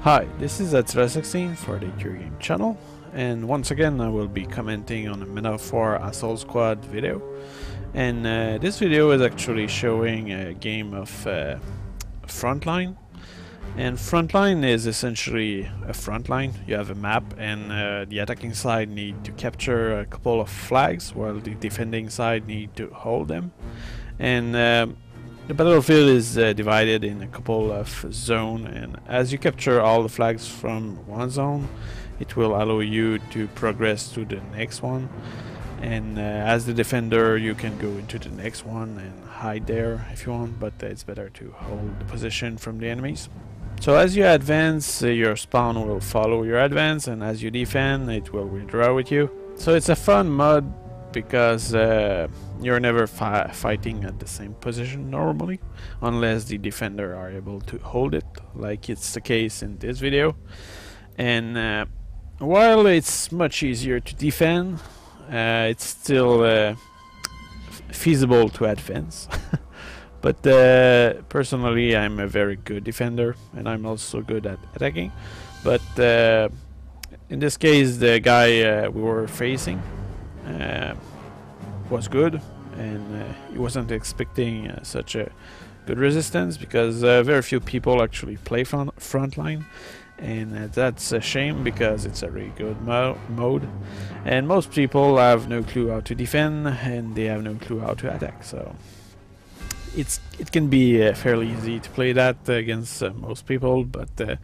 Hi, this is adversaries for the Cure Game channel, and once again I will be commenting on a Metaphor Assault Squad video. And this video is actually showing a game of Frontline. And Frontline is essentially a frontline. You have a map, and the attacking side need to capture a couple of flags, while the defending side need to hold them. And the battlefield is divided in a couple of zones, and as you capture all the flags from one zone, it will allow you to progress to the next one. And as the defender, you can go into the next one and hide there if you want, but it's better to hold the position from the enemies. So as you advance, your spawn will follow your advance, and as you defend, it will withdraw with you. So it's a fun mod because you're never fighting at the same position normally, unless the defender are able to hold it, like it's the case in this video. And while it's much easier to defend, it's still feasible to advance. But personally, I'm a very good defender, and I'm also good at attacking. But in this case, the guy we were facing was good, and he wasn't expecting such a good resistance, because very few people actually play Frontline, and that's a shame because it's a really good mode, and most people have no clue how to defend, and they have no clue how to attack. So it can be fairly easy to play that against most people, but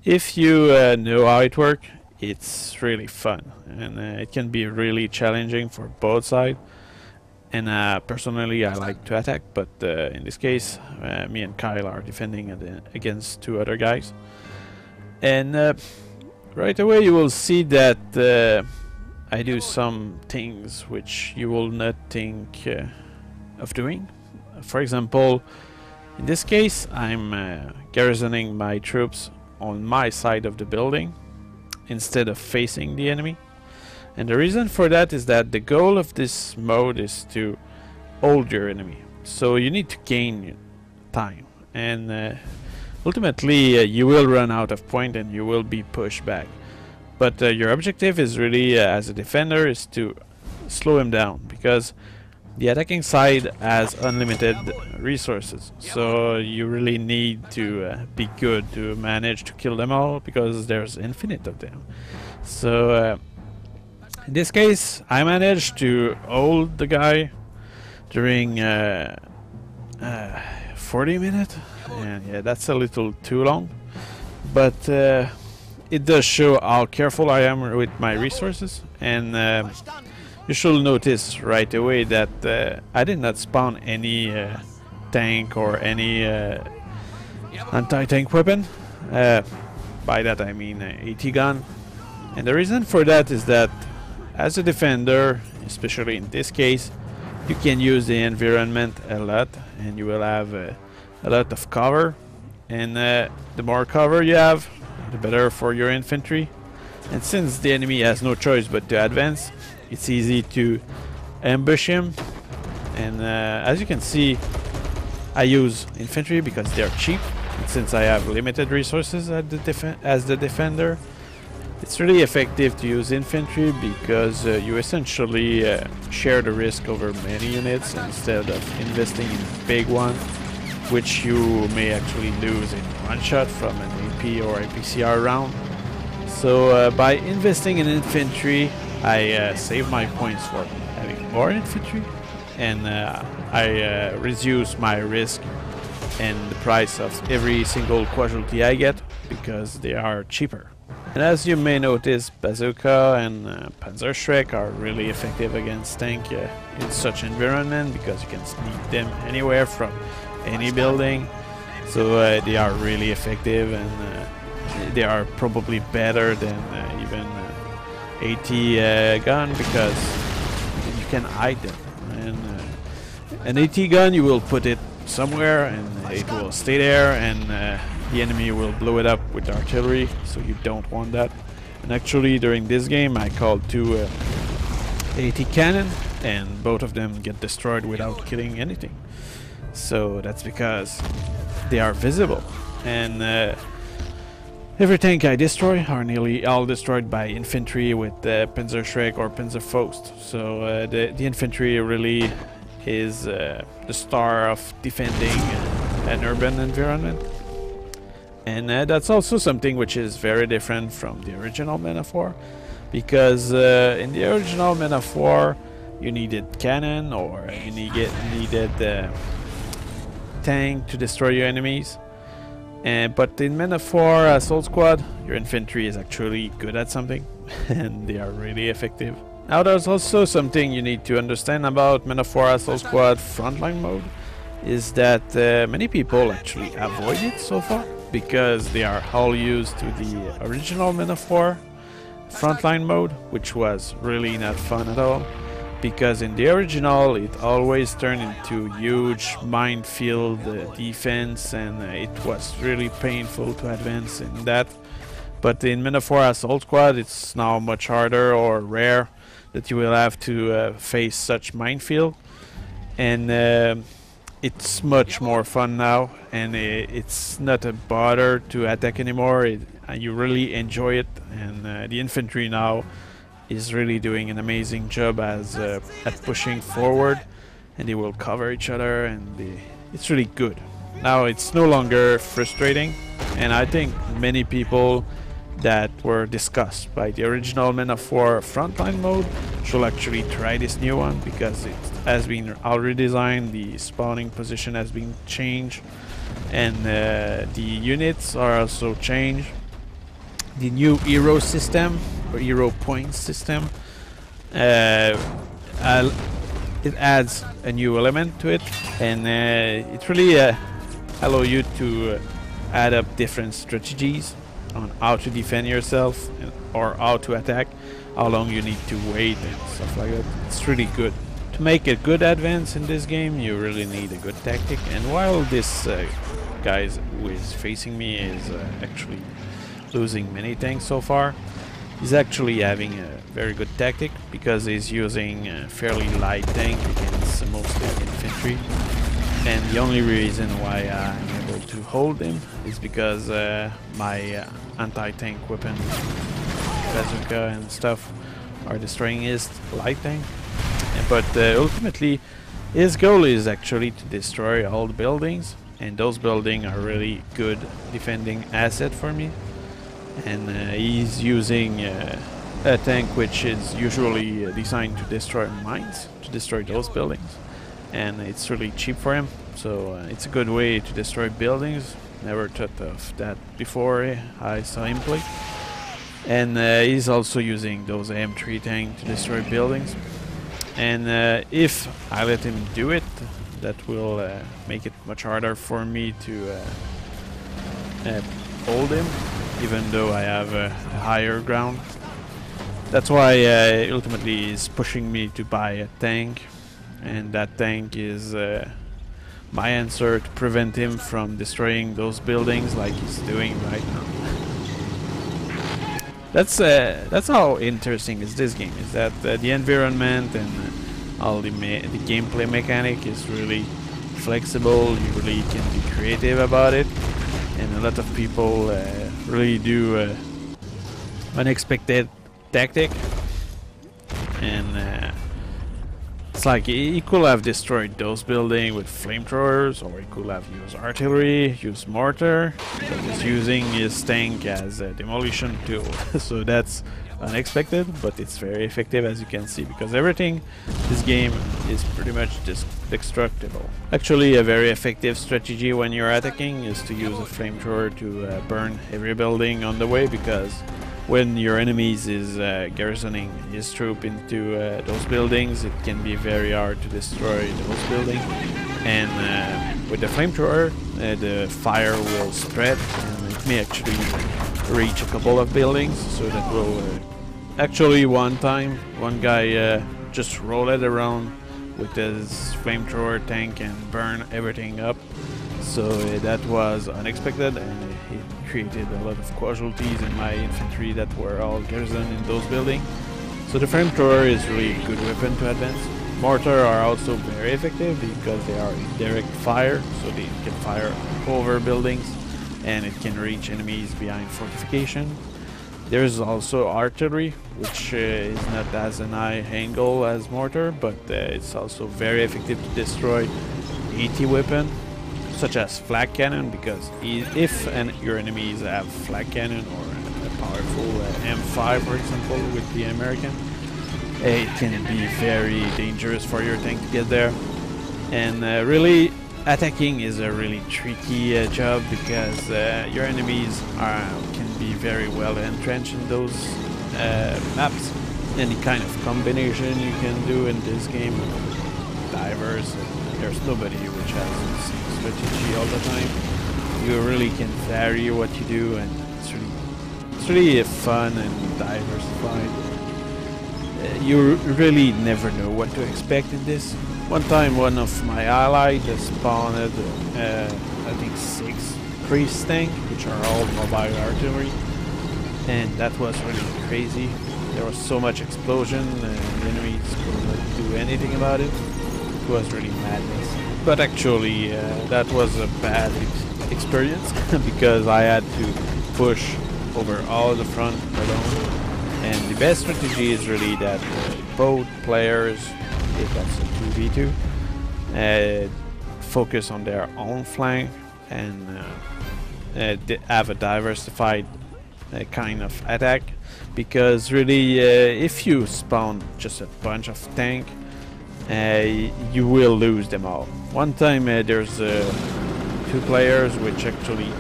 if you know how it works, it's really fun, and it can be really challenging for both sides. And personally, I like to attack, but in this case, me and Kyle are defending against two other guys. And right away you will see that I do some things which you will not think of doing. For example, in this case, I'm garrisoning my troops on my side of the building instead of facing the enemy. And the reason for that is that the goal of this mode is to hold your enemy. So you need to gain time, and ultimately you will run out of point and you will be pushed back. But your objective is really, as a defender, is to slow him down, because the attacking side has unlimited resources. So you really need to be good to manage to kill them all, because there's infinite of them. So in this case, I managed to hold the guy during 40 minutes, and yeah, that's a little too long, but it does show how careful I am with my resources. And you should notice right away that I did not spawn any tank or any anti-tank weapon. By that I mean AT gun. And the reason for that is that as a defender, especially in this case, you can use the environment a lot, and you will have a lot of cover. And the more cover you have, the better for your infantry. And since the enemy has no choice but to advance, it's easy to ambush him. And as you can see, I use infantry because they're cheap. And since I have limited resources as the defender, it's really effective to use infantry, because you essentially share the risk over many units instead of investing in a big one, which you may actually lose in one shot from an AP or APCR round. So by investing in infantry, I save my points for having more infantry, and I reduce my risk and the price of every single casualty I get, because they are cheaper. And as you may notice, Bazooka and Panzerschreck are really effective against tank in such environment, because you can sneak them anywhere from any building. So they are really effective, and they are probably better than even AT gun, because you can hide them. And an AT gun, you will put it somewhere and it will stay there, and the enemy will blow it up with artillery, so you don't want that. And actually during this game I called two AT cannon, and both of them get destroyed without killing anything. So that's because they are visible. And Every tank I destroy are nearly all destroyed by infantry with Panzerschreck or Panzerfaust. So the infantry really is the star of defending an urban environment. And that's also something which is very different from the original Men of War, because in the original Men of War you needed cannon or you needed tank to destroy your enemies. But in Men of War Assault Squad, your infantry is actually good at something and they are really effective. Now there's also something you need to understand about Men of War Assault Squad Frontline mode, is that many people actually avoid it so far because they are all used to the original Men of War Frontline mode, which was really not fun at all. Because in the original it always turned into huge minefield defense, and it was really painful to advance in that. But in Men of War Assault Squad it's now much harder or rare that you will have to face such minefield, and it's much more fun now, and it's not a bother to attack anymore. You really enjoy it, and the infantry now is really doing an amazing job at pushing forward, and they will cover each other, and it's really good. Now it's no longer frustrating, and I think many people that were discussed by the original Men of War Frontline mode should actually try this new one, because it has been already redesigned, the spawning position has been changed, and the units are also changed. The new hero system, or hero points system, it adds a new element to it, and it really allows you to add up different strategies on how to defend yourself or how to attack, how long you need to wait and stuff like that. It's really good. To make a good advance in this game you really need a good tactic, and while this guy who is facing me is actually losing many tanks so far, he's actually having a very good tactic, because he's using a fairly light tank against mostly infantry, and the only reason why I'm able to hold him is because my anti-tank weapon, bazooka and stuff, are destroying his light tank. But ultimately his goal is actually to destroy all the buildings, and those buildings are really good defending asset for me. And he's using a tank which is usually designed to destroy mines, to destroy those buildings, and it's really cheap for him, so it's a good way to destroy buildings. Never thought of that before I saw him play. And he's also using those AM3 tank to destroy buildings, and if I let him do it, that will make it much harder for me to hold him, even though I have a higher ground. That's why ultimately he's pushing me to buy a tank, and that tank is my answer to prevent him from destroying those buildings like he's doing right now. That's how interesting is this game, is that the environment and all the gameplay mechanic is really flexible. You really can be creative about it, and a lot of people really do unexpected tactic, and it's like he could have destroyed those buildings with flamethrowers, or he could have used artillery, used mortar, but he's using his tank as a demolition tool. So that's unexpected, but it's very effective, as you can see, because everything this game is pretty much destructible. Actually, a very effective strategy when you're attacking is to use a flamethrower to burn every building on the way, because when your enemies is garrisoning his troop into those buildings, it can be very hard to destroy those buildings, and with the flamethrower the fire will spread, and it may actually reach a couple of buildings, so that will actually one time one guy just rolled it around with his flamethrower tank and burn everything up. So that was unexpected, and it created a lot of casualties in my infantry that were all garrisoned in those buildings. So the flamethrower is really a good weapon to advance. Mortar are also very effective because they are in direct fire, so they can fire over buildings, and it can reach enemies behind fortification. There's also artillery, which is not as an high angle as mortar, but it's also very effective to destroy AT weapon, such as flag cannon, because if your enemies have flag cannon or a powerful M5, for example, with the American, it can be very dangerous for your tank to get there. And really, attacking is a really tricky job, because your enemies can be very well entrenched in those maps. Any kind of combination you can do in this game, divers, there's nobody which has the same strategy all the time. You really can vary what you do, and it's really fun and diversified. You really never know what to expect in this. One time one of my allies spawned I think 6 priest tank, which are all mobile artillery, and that was really crazy. There was so much explosion and the enemies couldn't do anything about it. It was really madness. But actually that was a bad experience because I had to push over all the front alone. And the best strategy is really that both players, if that's a 2v2, focus on their own flank and have a diversified kind of attack. Because really, if you spawn just a bunch of tank, you will lose them all. One time there's 2 players which actually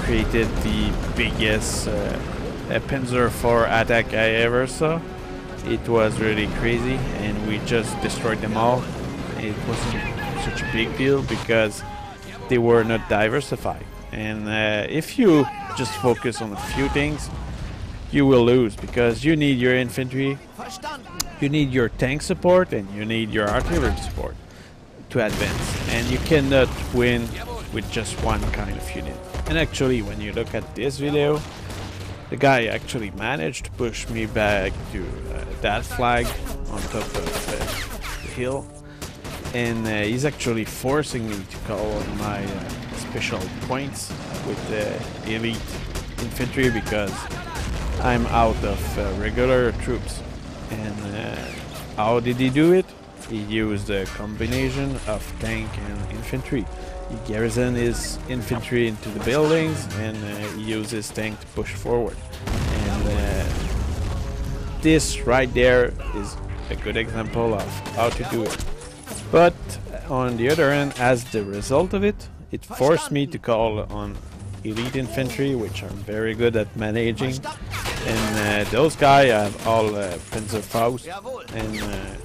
created the biggest Panzer IV attack I ever saw. It was really crazy, and we just destroyed them all. It wasn't such a big deal because they were not diversified. And if you just focus on a few things, you will lose, because you need your infantry, you need your tank support, and you need your artillery support to advance. And you cannot win with just one kind of unit. And actually, when you look at this video, the guy actually managed to push me back to that flag on top of the hill, and he's actually forcing me to call on my special points with the elite infantry because I'm out of regular troops. And how did he do it? He used a combination of tank and infantry. He garrisoned his infantry into the buildings, and he used his tank to push forward. And this right there is a good example of how to do it. But on the other hand, as the result of it, it forced me to call on elite infantry, which I'm very good at managing. And those guys have all Panzerfaust, and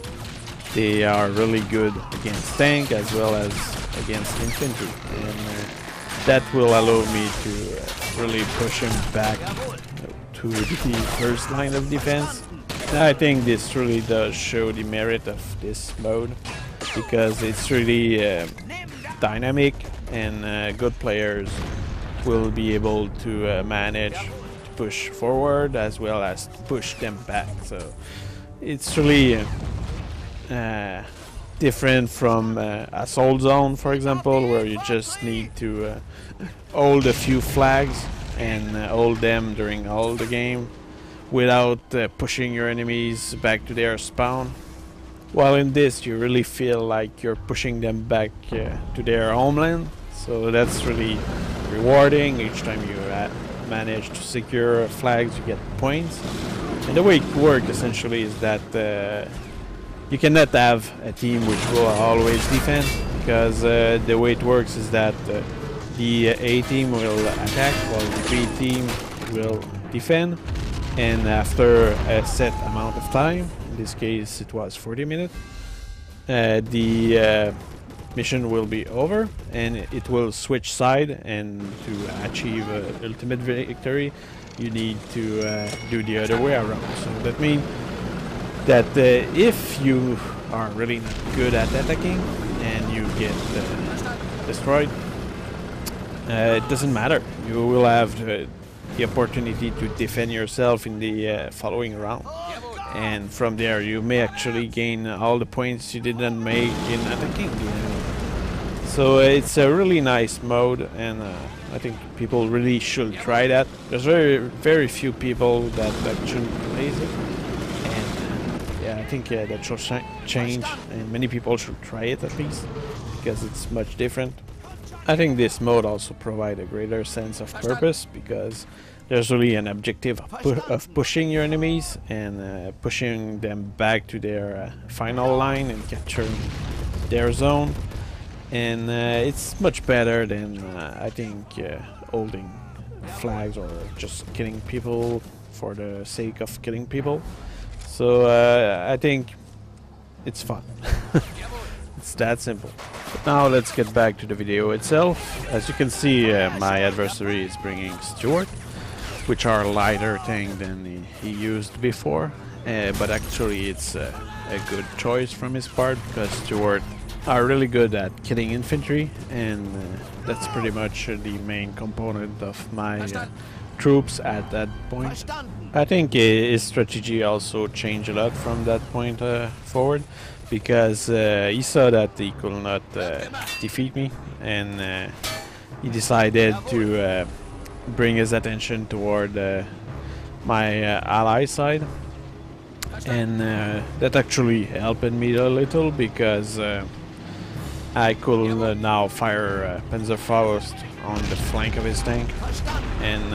they are really good against tank as well as against infantry, and that will allow me to really push him back to the first line of defense. And I think this really does show the merit of this mode, because it's really dynamic, and good players will be able to manage to push forward as well as to push them back. So it's really different from Assault Zone, for example, where you just need to hold a few flags and hold them during all the game without pushing your enemies back to their spawn. While in this, you really feel like you're pushing them back to their homeland, so that's really rewarding. Each time you manage to secure flags, you get points. And the way it works essentially is that you cannot have a team which will always defend, because the way it works is that the A team will attack while the B team will defend, and after a set amount of time, in this case it was 40 minutes, the mission will be over and it will switch side, and to achieve ultimate victory you need to do the other way around. So that means that if you are really not good at attacking and you get destroyed, it doesn't matter. You will have the opportunity to defend yourself in the following round, and from there you may actually gain all the points you didn't make in attacking the enemy. So it's a really nice mode, and I think people really should try that. There's very few people that actually plays it, and yeah, I think that should change, and many people should try it at least because it's much different. I think this mode also provides a greater sense of purpose because there's really an objective of pushing your enemies and pushing them back to their final line and capturing their zone. And it's much better than I think holding flags or just killing people for the sake of killing people. So I think it's fun. It's that simple. But now let's get back to the video itself. As you can see, my adversary is bringing Stuart, which are lighter tank than he used before. But actually it's a good choice from his part because Stuart are really good at killing infantry, and that's pretty much the main component of my troops at that point. I think his strategy also changed a lot from that point forward, because he saw that he could not defeat me, and he decided to bring his attention toward my ally side, and that actually helped me a little because I could now fire Panzerfaust on the flank of his tank, and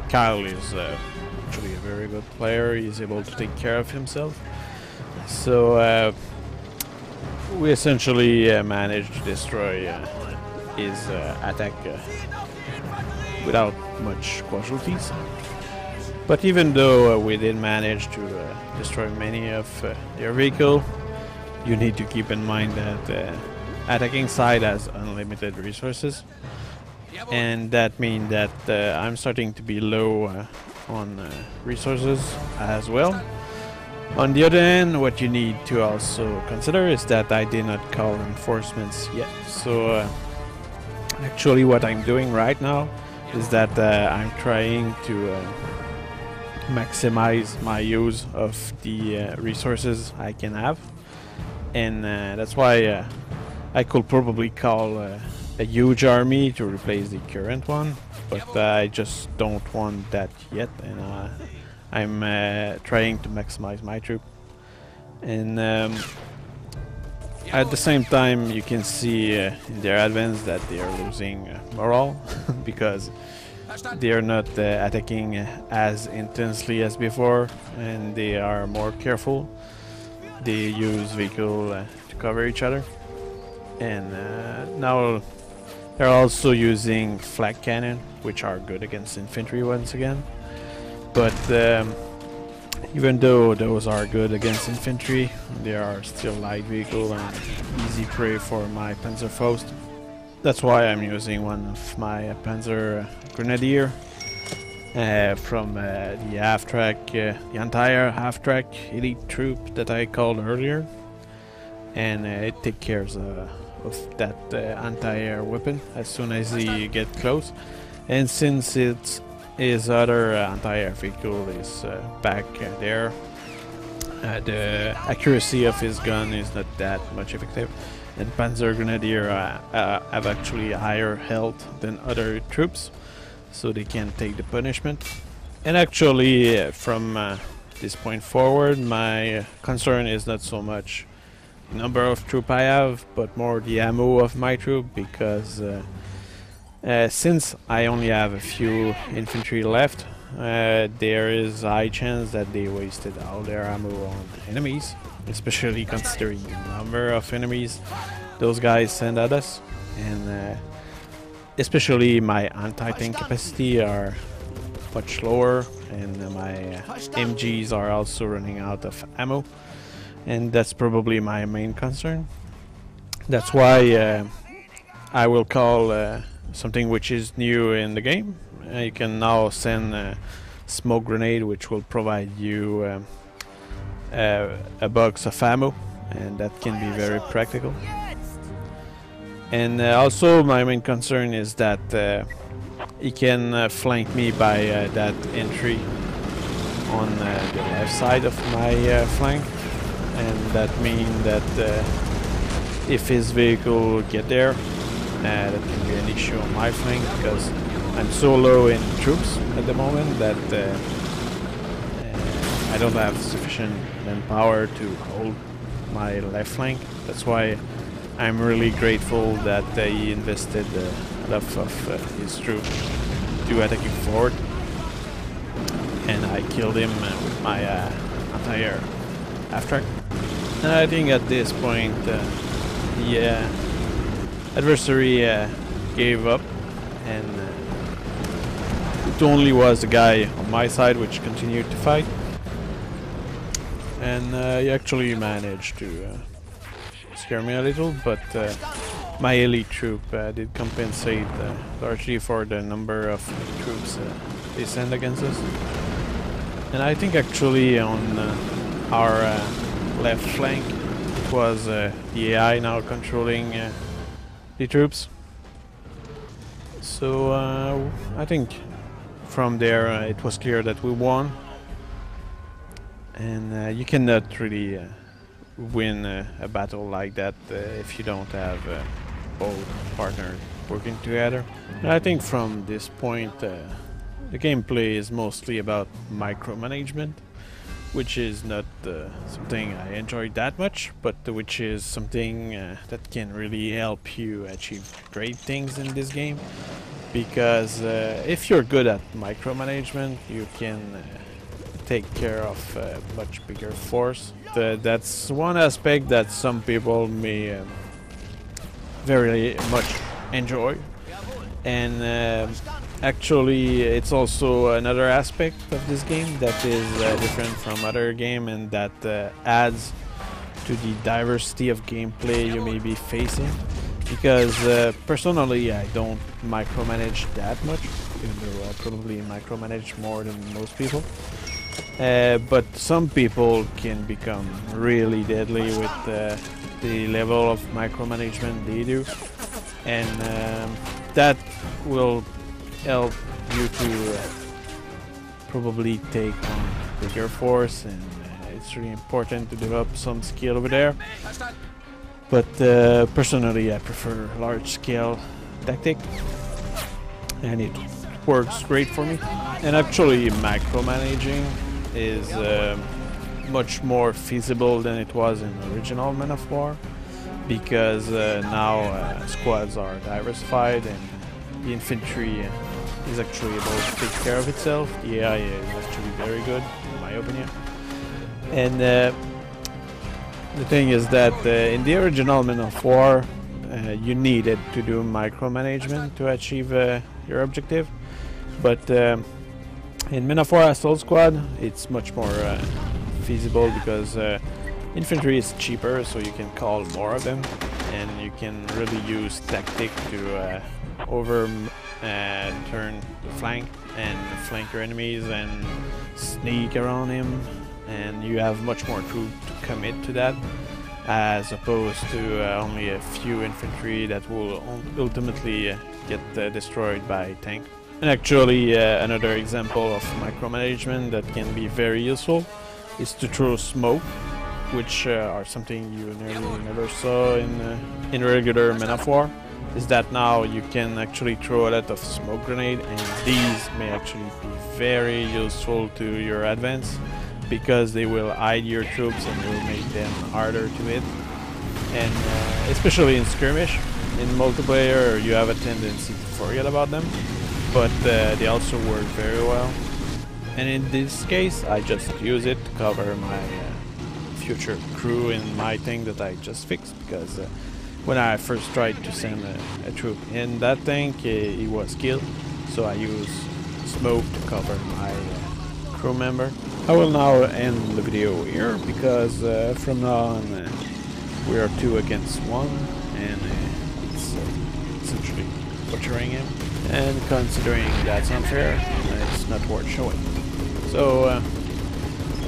Kyle is actually a very good player. He's able to take care of himself. So we essentially managed to destroy his attack without much casualties. But even though we did manage to destroy many of their vehicles, you need to keep in mind that attacking side has unlimited resources, and that means that I'm starting to be low on resources as well. On the other hand, what you need to also consider is that I did not call reinforcements yet. So actually what I'm doing right now is that I'm trying to maximize my use of the resources I can have, and that's why I could probably call a huge army to replace the current one, but I just don't want that yet, and I'm trying to maximize my troop. And at the same time, you can see in their advance that they are losing morale because they are not attacking as intensely as before, and they are more careful. They use vehicle to cover each other. And now they're also using flak cannon, which are good against infantry once again. But even though those are good against infantry, they are still light vehicle and easy prey for my Panzerfaust. That's why I'm using one of my Panzer Grenadier from the half-track, the entire half-track elite troop that I called earlier, and it takes care of that anti-air weapon as soon as he get close. And since his other anti-air vehicle is back there, the accuracy of his gun is not that much effective, and Panzer Grenadier have actually higher health than other troops, so they can take the punishment. And actually from this point forward, my concern is not so much number of troop I have, but more the ammo of my troop, because since I only have a few infantry left, there is a high chance that they wasted all their ammo on enemies, especially considering the number of enemies those guys send at us, and especially my anti-tank capacity are much lower, and my MGs are also running out of ammo. And that's probably my main concern. That's why I will call something which is new in the game. You can now send a smoke grenade, which will provide you a box of ammo, and that can be very practical. And also my main concern is that he can flank me by that entry on the left side of my flank. And that means that if his vehicle get there, that can be an issue on my flank, because I'm so low in troops at the moment that I don't have sufficient manpower to hold my left flank. That's why I'm really grateful that he invested enough of his troops to attacking forward, and I killed him with my anti-air half-track. And I think at this point the adversary gave up, and it only was the guy on my side which continued to fight, and he actually managed to scare me a little, but my elite troop did compensate largely for the number of troops they sent against us. And I think actually on our left flank it was the AI now controlling the troops. So I think from there it was clear that we won, and you cannot really win a battle like that if you don't have both partners working together. And I think from this point the gameplay is mostly about micromanagement, which is not something I enjoy that much, but which is something that can really help you achieve great things in this game. Because if you're good at micromanagement, you can take care of a much bigger force. That's one aspect that some people may very much enjoy, and actually it's also another aspect of this game that is different from other game, and that adds to the diversity of gameplay you may be facing. Because personally I don't micromanage that much, even though I probably micromanage more than most people. But some people can become really deadly with the level of micromanagement they do, and that will help you to probably take on bigger force, and it's really important to develop some skill over there. But personally I prefer large-scale tactic, and it works great for me. And actually micromanaging is much more feasible than it was in the original Men of War, because now squads are diversified, and the infantry is actually able to take care of itself. The AI is actually very good in my opinion. And the thing is that in the original Men of War you needed to do micromanagement to achieve your objective, but in Men of War Assault Squad it's much more feasible, because infantry is cheaper, so you can call more of them, and you can really use tactic to turn the flank and flank your enemies and sneak around him, and you have much more troops to commit to that, as opposed to only a few infantry that will ultimately get destroyed by tank. And actually another example of micromanagement that can be very useful is to throw smoke, which are something you never saw in regular Men of War. Is that now you can actually throw a lot of smoke grenade, and these may actually be very useful to your advance, because they will hide your troops and will make them harder to hit. And especially in skirmish, in multiplayer you have a tendency to forget about them, but they also work very well. And in this case I just use it to cover my future crew in my tank that I just fixed, because when I first tried to send a troop in that tank, he was killed, so I use smoke to cover my crew member. I will now end the video here, because from now on we are 2 against 1, and it's essentially butchering him, and considering that's unfair, it's not worth showing. So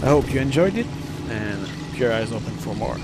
I hope you enjoyed it, and keep your eyes open for more.